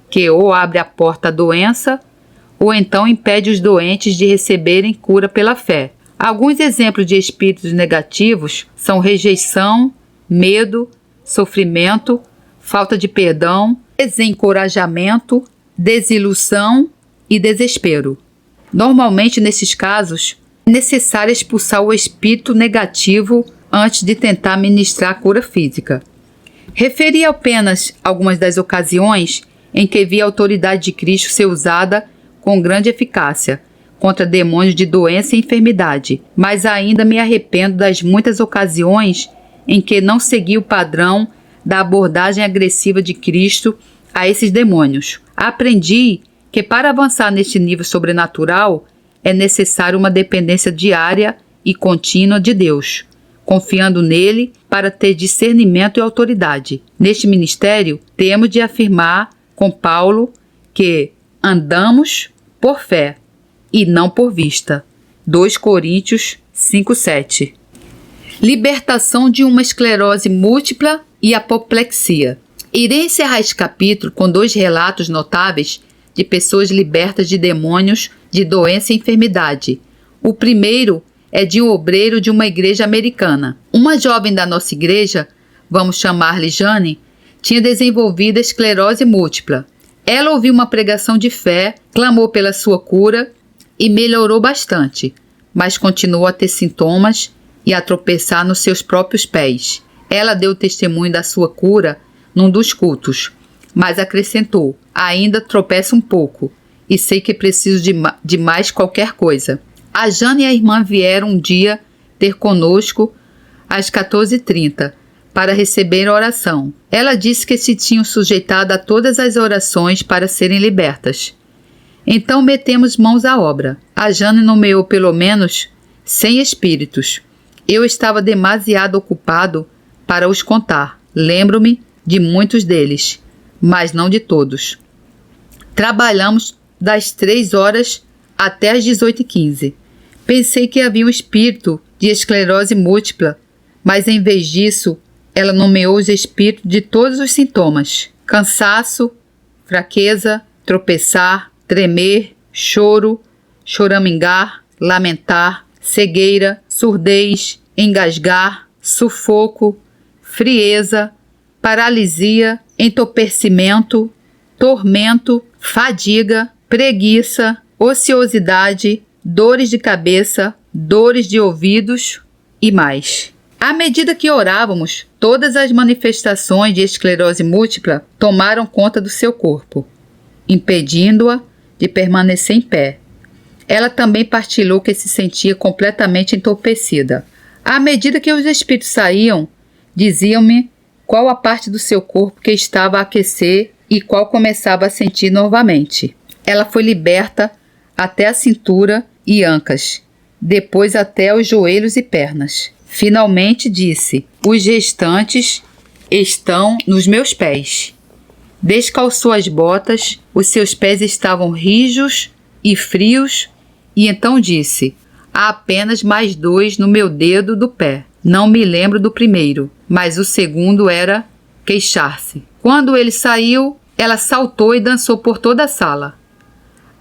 que ou abre a porta à doença, ou então impede os doentes de receberem cura pela fé. Alguns exemplos de espíritos negativos são rejeição, medo, sofrimento, falta de perdão, desencorajamento, desilusão e desespero. Normalmente, nesses casos, é necessário expulsar o espírito negativo antes de tentar ministrar a cura física. Referi apenas algumas das ocasiões em que vi a autoridade de Cristo ser usada com grande eficácia contra demônios de doença e enfermidade, mas ainda me arrependo das muitas ocasiões em que não segui o padrão da abordagem agressiva de Cristo a esses demônios. Aprendi que para avançar neste nível sobrenatural é necessário uma dependência diária e contínua de Deus, confiando nele para ter discernimento e autoridade. Neste ministério, temos de afirmar com Paulo que andamos por fé e não por vista. 2 Coríntios 5:7. Libertação de uma esclerose múltipla e apoplexia. Irei encerrar este capítulo com 2 relatos notáveis de pessoas libertas de demônios de doença e enfermidade. O primeiro é de um obreiro de uma igreja americana. Uma jovem da nossa igreja, vamos chamar-lhe Jane, tinha desenvolvido a esclerose múltipla. Ela ouviu uma pregação de fé, clamou pela sua cura e melhorou bastante, mas continuou a ter sintomas e a tropeçar nos seus próprios pés. Ela deu testemunho da sua cura num dos cultos, mas acrescentou: ainda tropeço um pouco e sei que preciso de mais qualquer coisa. A Jane e a irmã vieram um dia ter conosco às 14h30 para receber oração. Ela disse que se tinham sujeitado a todas as orações para serem libertas. Então metemos mãos à obra. A Jane nomeou pelo menos 100 espíritos. Eu estava demasiado ocupado para os contar. Lembro-me de muitos deles, mas não de todos. Trabalhamos das 3 horas até as 18h15. Pensei que havia um espírito de esclerose múltipla, mas em vez disso, ela nomeou os espíritos de todos os sintomas: cansaço, fraqueza, tropeçar, tremer, choro, choramingar, lamentar, cegueira, surdez, engasgar, sufoco, frieza, paralisia, entorpecimento, tormento, fadiga, preguiça, ociosidade, dores de cabeça, dores de ouvidos e mais. À medida que orávamos, todas as manifestações de esclerose múltipla tomaram conta do seu corpo, impedindo-a de permanecer em pé. Ela também partilhou que se sentia completamente entorpecida. À medida que os espíritos saíam, diziam-me qual a parte do seu corpo que estava a aquecer e qual começava a sentir novamente. Ela foi liberta até a cintura e ancas, depois até os joelhos e pernas. Finalmente disse: os restantes estão nos meus pés. Descalçou as botas, os seus pés estavam rijos e frios, e então disse: há apenas mais 2 no meu dedo do pé. Não me lembro do primeiro, mas o segundo era queixar-se. Quando ele saiu, ela saltou e dançou por toda a sala.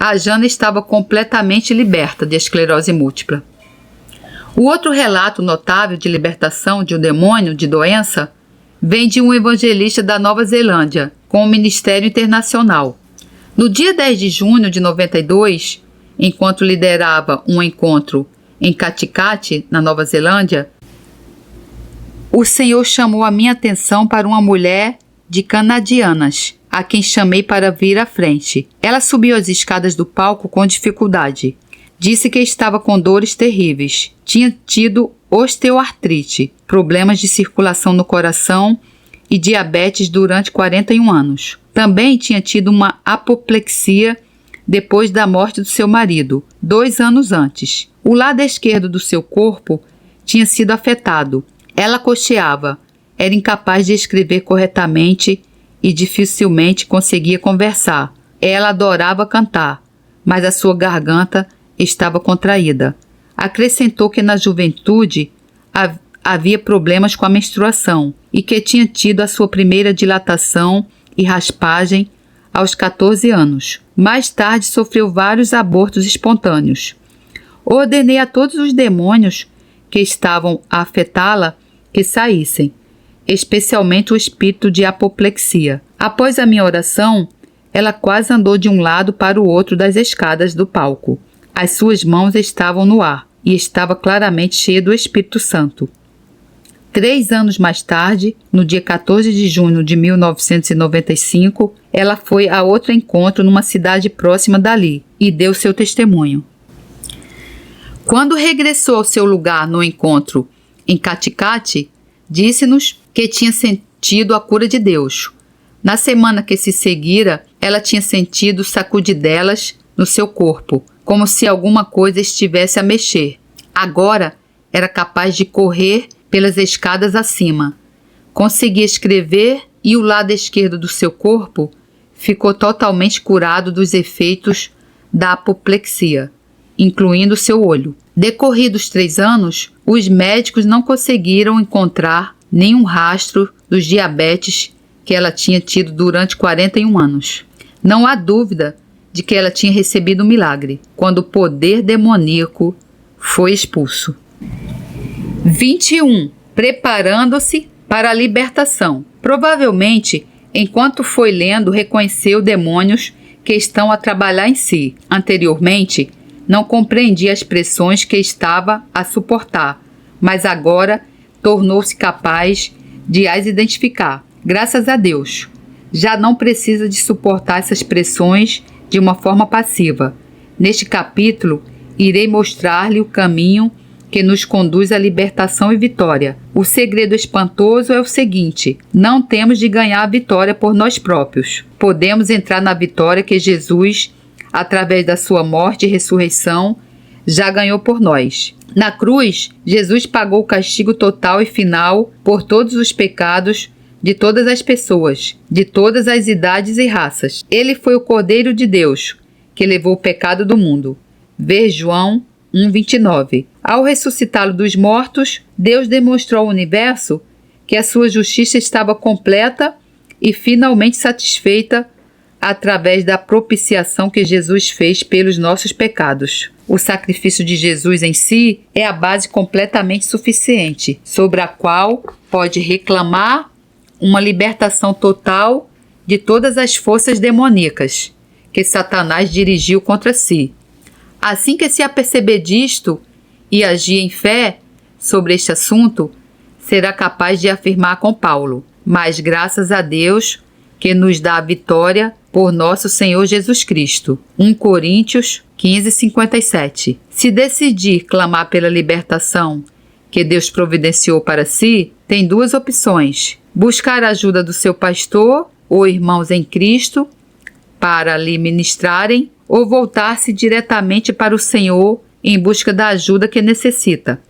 A Jana estava completamente liberta de esclerose múltipla. O outro relato notável de libertação de um demônio de doença vem de um evangelista da Nova Zelândia, com um ministério internacional. No dia 10 de junho de 92, enquanto liderava um encontro em Katikati, na Nova Zelândia, o Senhor chamou a minha atenção para uma mulher de canadianas, a quem chamei para vir à frente. Ela subiu as escadas do palco com dificuldade. Disse que estava com dores terríveis. Tinha tido osteoartrite, problemas de circulação no coração e diabetes durante 41 anos. Também tinha tido uma apoplexia depois da morte do seu marido, 2 anos antes. O lado esquerdo do seu corpo tinha sido afetado. Ela cocheava, era incapaz de escrever corretamente e dificilmente conseguia conversar. Ela adorava cantar, mas a sua garganta estava contraída. Acrescentou que na juventude havia problemas com a menstruação e que tinha tido a sua primeira dilatação e raspagem aos 14 anos. Mais tarde sofreu vários abortos espontâneos. Ordenei a todos os demônios que estavam a afetá-la que saíssem, especialmente o espírito de apoplexia. Após a minha oração, ela quase andou de um lado para o outro das escadas do palco. As suas mãos estavam no ar e estava claramente cheia do Espírito Santo. 3 anos mais tarde, no dia 14 de junho de 1995, ela foi a outro encontro numa cidade próxima dali e deu seu testemunho. Quando regressou ao seu lugar no encontro em Katikati, disse-nos que tinha sentido a cura de Deus. Na semana que se seguira, ela tinha sentido sacudidelas no seu corpo, como se alguma coisa estivesse a mexer. Agora era capaz de correr pelas escadas acima. Conseguia escrever e o lado esquerdo do seu corpo ficou totalmente curado dos efeitos da apoplexia, incluindo seu olho. Decorridos 3 anos, os médicos não conseguiram encontrar nenhum rastro dos diabetes que ela tinha tido durante 41 anos. Não há dúvida de que ela tinha recebido um milagre, quando o poder demoníaco foi expulso. 21. Preparando-se para a libertação. Provavelmente, enquanto foi lendo, reconheceu demônios que estão a trabalhar em si. Anteriormente, não compreendia as pressões que estava a suportar, mas agora tornou-se capaz de as identificar. Graças a Deus, já não precisa de suportar essas pressões de uma forma passiva. Neste capítulo, irei mostrar-lhe o caminho que nos conduz à libertação e vitória. O segredo espantoso é o seguinte: não temos de ganhar a vitória por nós próprios. Podemos entrar na vitória que Jesus, através da sua morte e ressurreição, já ganhou por nós. Na cruz, Jesus pagou o castigo total e final por todos os pecados de todas as pessoas, de todas as idades e raças. Ele foi o Cordeiro de Deus, que levou o pecado do mundo. Ver João 1:29. Ao ressuscitá-lo dos mortos, Deus demonstrou ao universo que a sua justiça estava completa e finalmente satisfeita através da propiciação que Jesus fez pelos nossos pecados. O sacrifício de Jesus em si é a base completamente suficiente, sobre a qual pode reclamar uma libertação total de todas as forças demoníacas que Satanás dirigiu contra si. Assim que se aperceber disto e agir em fé sobre este assunto, será capaz de afirmar com Paulo: mas graças a Deus que nos dá a vitória por nosso Senhor Jesus Cristo. 1 Coríntios 15:57. Se decidir clamar pela libertação que Deus providenciou para si, tem duas opções: buscar a ajuda do seu pastor ou irmãos em Cristo para lhe ministrarem, ou voltar-se diretamente para o Senhor em busca da ajuda que necessita.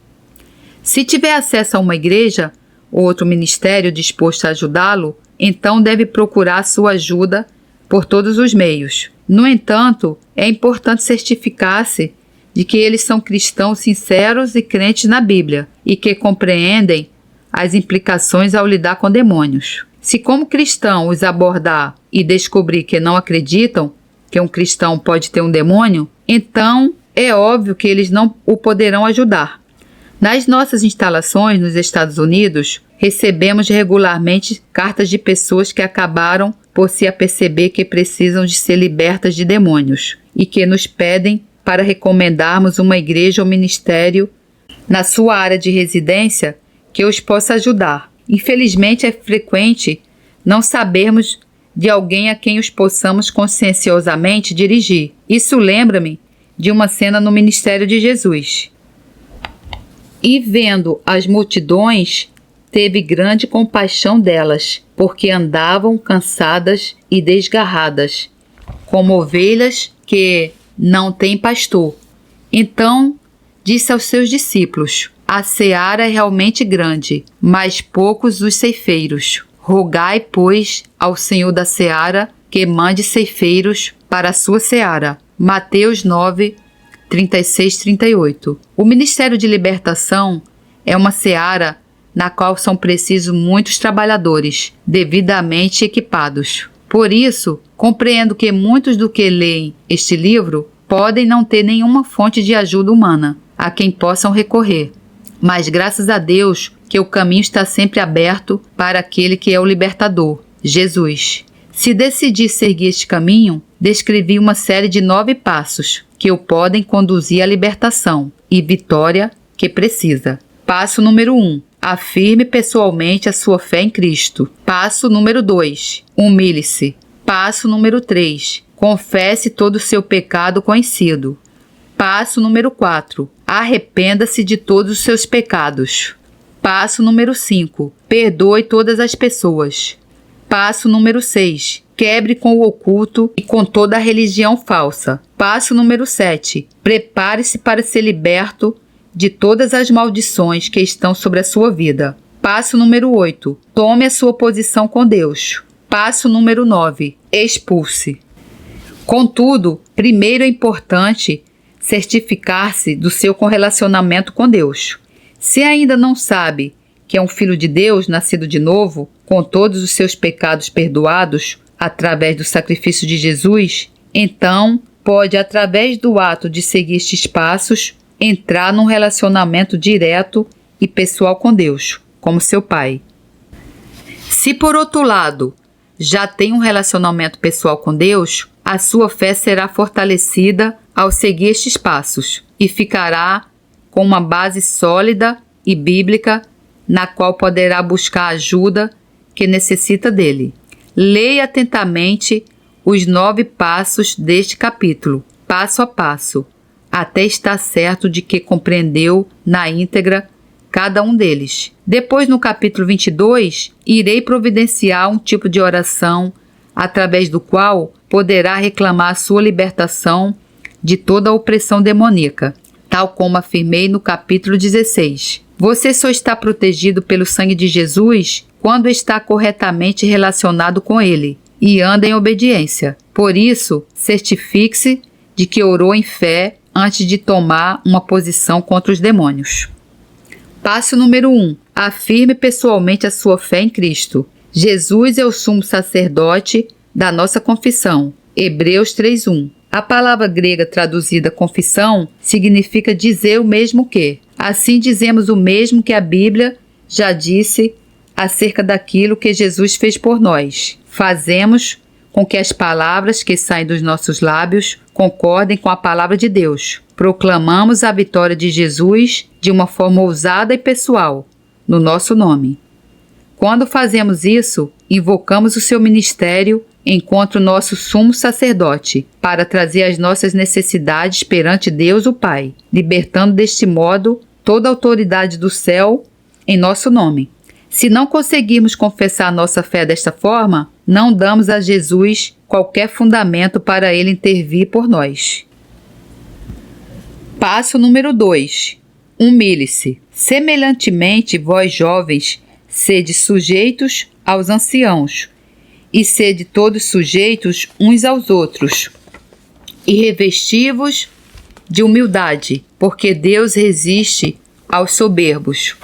Se tiver acesso a uma igreja ou outro ministério disposto a ajudá-lo, então deve procurar sua ajuda por todos os meios. No entanto, é importante certificar-se de que eles são cristãos sinceros e crentes na Bíblia e que compreendem as implicações ao lidar com demônios. Se como cristão os abordar e descobrir que não acreditam que um cristão pode ter um demônio, então é óbvio que eles não o poderão ajudar. Nas nossas instalações nos Estados Unidos, recebemos regularmente cartas de pessoas que acabaram por se aperceber que precisam de ser libertas de demônios e que nos pedem para recomendarmos uma igreja ou ministério na sua área de residência que os possa ajudar. Infelizmente, é frequente não sabermos de alguém a quem os possamos conscienciosamente dirigir. Isso lembra-me de uma cena no ministério de Jesus. E vendo as multidões, teve grande compaixão delas, porque andavam cansadas e desgarradas, como ovelhas que não têm pastor. Então disse aos seus discípulos: a seara é realmente grande, mas poucos os ceifeiros. Rogai, pois, ao Senhor da seara que mande ceifeiros para a sua seara. Mateus 9, 36-38. O Ministério de Libertação é uma seara na qual são precisos muitos trabalhadores, devidamente equipados. Por isso, compreendo que muitos do que leem este livro podem não ter nenhuma fonte de ajuda humana a quem possam recorrer. Mas graças a Deus que o caminho está sempre aberto para aquele que é o libertador, Jesus. Se decidir seguir este caminho, descrevi uma série de 9 passos que o podem conduzir à libertação e vitória que precisa. Passo número 1. Afirme pessoalmente a sua fé em Cristo. Passo número 2. Humilhe-se. Passo número 3. Confesse todo o seu pecado conhecido. Passo número 4. Arrependa-se de todos os seus pecados. Passo número 5. Perdoe todas as pessoas. Passo número 6. Quebre com o oculto e com toda a religião falsa. Passo número 7. Prepare-se para ser liberto de todas as maldições que estão sobre a sua vida. Passo número 8. Tome a sua posição com Deus. Passo número 9. Expulse. Contudo, primeiro é importante certificar-se do seu correlacionamento com Deus. Se ainda não sabe que é um filho de Deus, nascido de novo, com todos os seus pecados perdoados através do sacrifício de Jesus, então pode, através do ato de seguir estes passos, entrar num relacionamento direto e pessoal com Deus, como seu Pai. Se, por outro lado, já tem um relacionamento pessoal com Deus, a sua fé será fortalecida ao seguir estes passos e ficará com uma base sólida e bíblica na qual poderá buscar a ajuda que necessita dele. Leia atentamente os 9 passos deste capítulo, passo a passo, até estar certo de que compreendeu na íntegra cada um deles. Depois, no capítulo 22, irei providenciar um tipo de oração através do qual poderá reclamar a sua libertação de toda a opressão demoníaca, tal como afirmei no capítulo 16. Você só está protegido pelo sangue de Jesus quando está corretamente relacionado com ele e anda em obediência. Por isso, certifique-se de que orou em fé antes de tomar uma posição contra os demônios. Passo número 1. Afirme pessoalmente a sua fé em Cristo. Jesus é o sumo sacerdote da nossa confissão. Hebreus 3:1. A palavra grega traduzida confissão significa dizer o mesmo que. Assim dizemos o mesmo que a Bíblia já disse acerca daquilo que Jesus fez por nós. Fazemos com que as palavras que saem dos nossos lábios concordem com a palavra de Deus. Proclamamos a vitória de Jesus de uma forma ousada e pessoal, no nosso nome. Quando fazemos isso, invocamos o seu ministério enquanto nosso sumo sacerdote, para trazer as nossas necessidades perante Deus o Pai, libertando deste modo toda a autoridade do céu em nosso nome. Se não conseguirmos confessar nossa fé desta forma, não damos a Jesus qualquer fundamento para ele intervir por nós. Passo número 2. Humilhe-se. Semelhantemente, vós jovens, sede sujeitos aos anciãos, e sede todos sujeitos uns aos outros, e revesti-vos de humildade, porque Deus resiste aos soberbos,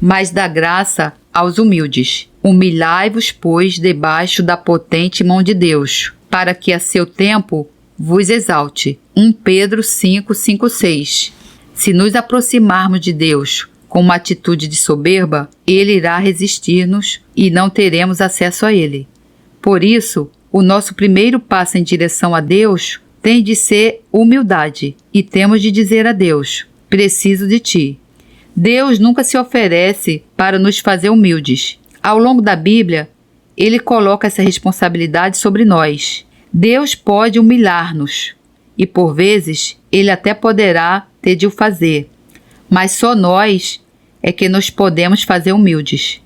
mas dá graça aos humildes. Humilhai-vos, pois, debaixo da potente mão de Deus, para que a seu tempo vos exalte. 1 Pedro 5, 5, 6. Se nos aproximarmos de Deus com uma atitude de soberba, Ele irá resistir-nos e não teremos acesso a Ele. Por isso, o nosso primeiro passo em direção a Deus tem de ser humildade, e temos de dizer a Deus: preciso de ti. Deus nunca se oferece para nos fazer humildes. Ao longo da Bíblia, Ele coloca essa responsabilidade sobre nós. Deus pode humilhar-nos, e por vezes Ele até poderá ter de o fazer, mas só nós é que nos podemos fazer humildes.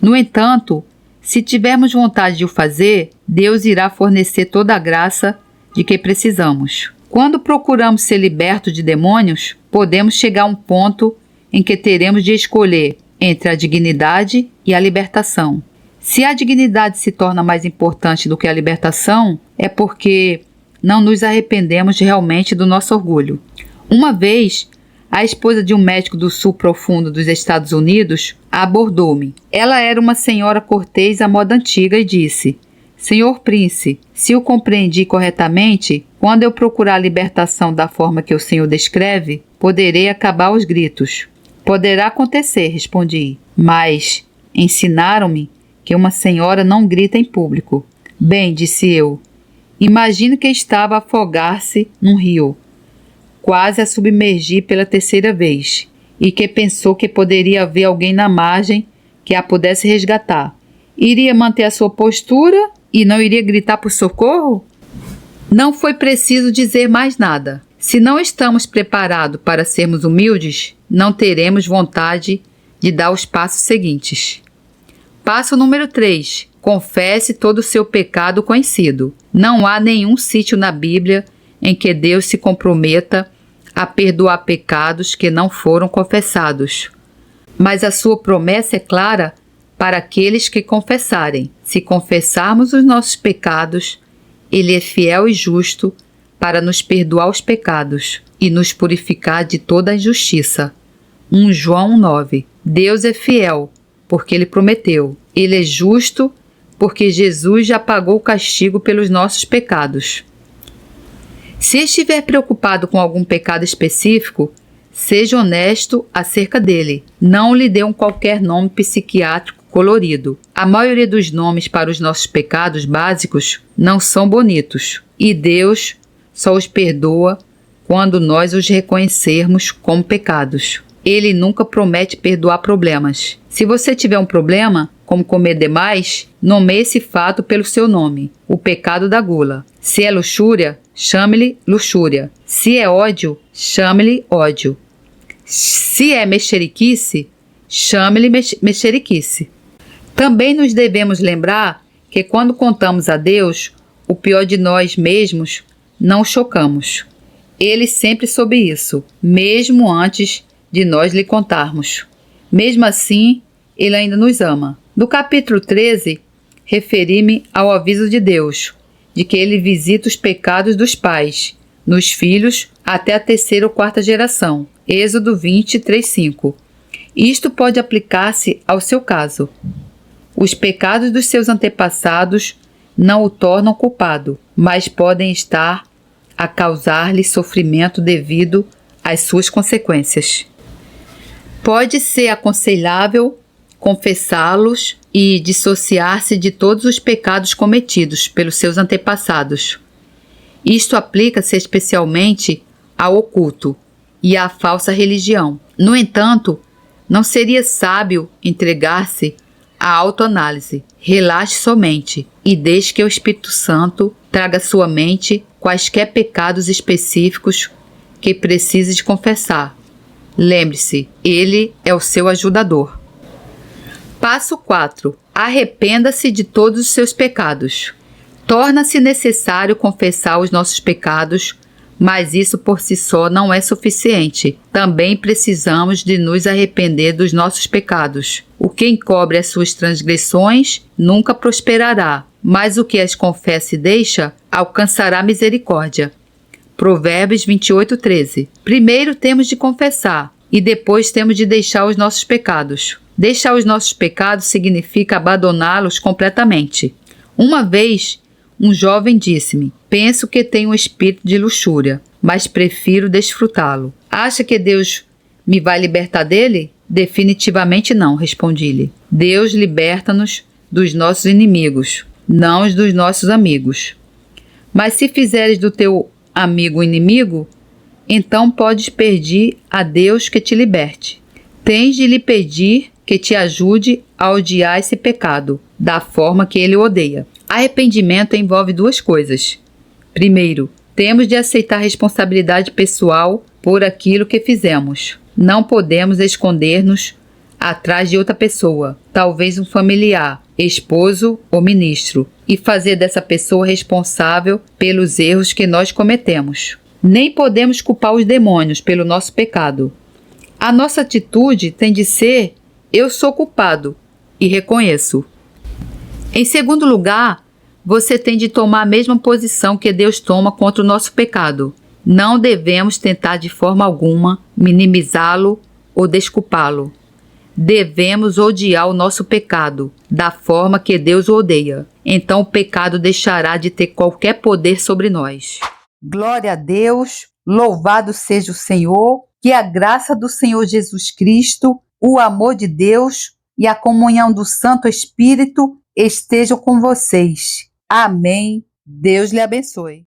No entanto, se tivermos vontade de o fazer, Deus irá fornecer toda a graça de que precisamos. Quando procuramos ser libertos de demônios, podemos chegar a um ponto em que teremos de escolher entre a dignidade e a libertação. Se a dignidade se torna mais importante do que a libertação, é porque não nos arrependemos realmente do nosso orgulho. Uma vez, a esposa de um médico do sul profundo dos Estados Unidos abordou-me. Ela era uma senhora cortês à moda antiga e disse: Senhor Prince, se o compreendi corretamente, quando eu procurar a libertação da forma que o Senhor descreve, poderei acabar aos gritos. Poderá acontecer, respondi, mas ensinaram-me que uma senhora não grita em público. Bem, disse eu, imagino que estava a afogar-se num rio, quase a submergir pela terceira vez, e que pensou que poderia haver alguém na margem que a pudesse resgatar. Iria manter a sua postura e não iria gritar por socorro? Não foi preciso dizer mais nada. Se não estamos preparados para sermos humildes, não teremos vontade de dar os passos seguintes. Passo número 3. Confesse todo o seu pecado conhecido. Não há nenhum sítio na Bíblia em que Deus se comprometa a perdoar pecados que não foram confessados. Mas a sua promessa é clara para aqueles que confessarem. Se confessarmos os nossos pecados, Ele é fiel e justo para nos perdoar os pecados e nos purificar de toda a injustiça. 1 João 9. Deus é fiel, porque Ele prometeu. Ele é justo, porque Jesus já pagou o castigo pelos nossos pecados. Se estiver preocupado com algum pecado específico, seja honesto acerca dele. Não lhe dê um qualquer nome psiquiátrico colorido. A maioria dos nomes para os nossos pecados básicos não são bonitos, e Deus só os perdoa quando nós os reconhecermos como pecados. Ele nunca promete perdoar problemas. Se você tiver um problema, como comer demais, nomeie esse fato pelo seu nome, o pecado da gula. Se é luxúria, chame-lhe luxúria. Se é ódio, chame-lhe ódio. Se é mexeriquice, chame-lhe mexeriquice. Também nos devemos lembrar que quando contamos a Deus o pior de nós mesmos, não o chocamos. Ele sempre soube isso, mesmo antes de nós lhe contarmos. Mesmo assim, Ele ainda nos ama. No capítulo 13, referi-me ao aviso de Deus, de que Ele visita os pecados dos pais, nos filhos, até a terceira ou quarta geração. Êxodo 20, 3, 5. Isto pode aplicar-se ao seu caso. Os pecados dos seus antepassados não o tornam culpado, mas podem estar a causar-lhe sofrimento devido às suas consequências. Pode ser aconselhável confessá-los e dissociar-se de todos os pecados cometidos pelos seus antepassados. Isto aplica-se especialmente ao oculto e à falsa religião. No entanto, Não seria sábio entregar-se à autoanálise. Relaxe somente e deixe que o Espírito Santo traga à sua mente quaisquer pecados específicos que precise de confessar. Lembre-se, ele é o seu ajudador. Passo 4. Arrependa-se de todos os seus pecados. Torna-se necessário confessar os nossos pecados, mas isso por si só não é suficiente. Também precisamos de nos arrepender dos nossos pecados. O que encobre as suas transgressões nunca prosperará, mas o que as confessa e deixa alcançará misericórdia. Provérbios 28:13. Primeiro temos de confessar e depois temos de deixar os nossos pecados. Deixar os nossos pecados significa abandoná-los completamente. Uma vez, um jovem disse-me: penso que tenho um espírito de luxúria, mas prefiro desfrutá-lo. Acha que Deus me vai libertar dele? Definitivamente não, respondi-lhe. Deus liberta-nos dos nossos inimigos, não os dos nossos amigos. Mas se fizeres do teu amigo inimigo, então podes pedir a Deus que te liberte. Tens de lhe pedir que te ajude a odiar esse pecado, da forma que ele o odeia. Arrependimento envolve duas coisas. Primeiro, temos de aceitar responsabilidade pessoal por aquilo que fizemos. Não podemos esconder-nos atrás de outra pessoa, talvez um familiar, esposo ou ministro, e fazer dessa pessoa responsável pelos erros que nós cometemos. Nem podemos culpar os demônios pelo nosso pecado. A nossa atitude tem de ser: eu sou culpado e reconheço. Em segundo lugar, você tem de tomar a mesma posição que Deus toma contra o nosso pecado. Não devemos tentar de forma alguma minimizá-lo ou desculpá-lo. Devemos odiar o nosso pecado da forma que Deus o odeia. Então o pecado deixará de ter qualquer poder sobre nós. Glória a Deus, louvado seja o Senhor, que a graça do Senhor Jesus Cristo, o amor de Deus e a comunhão do Santo Espírito estejam com vocês. Amém. Deus lhe abençoe.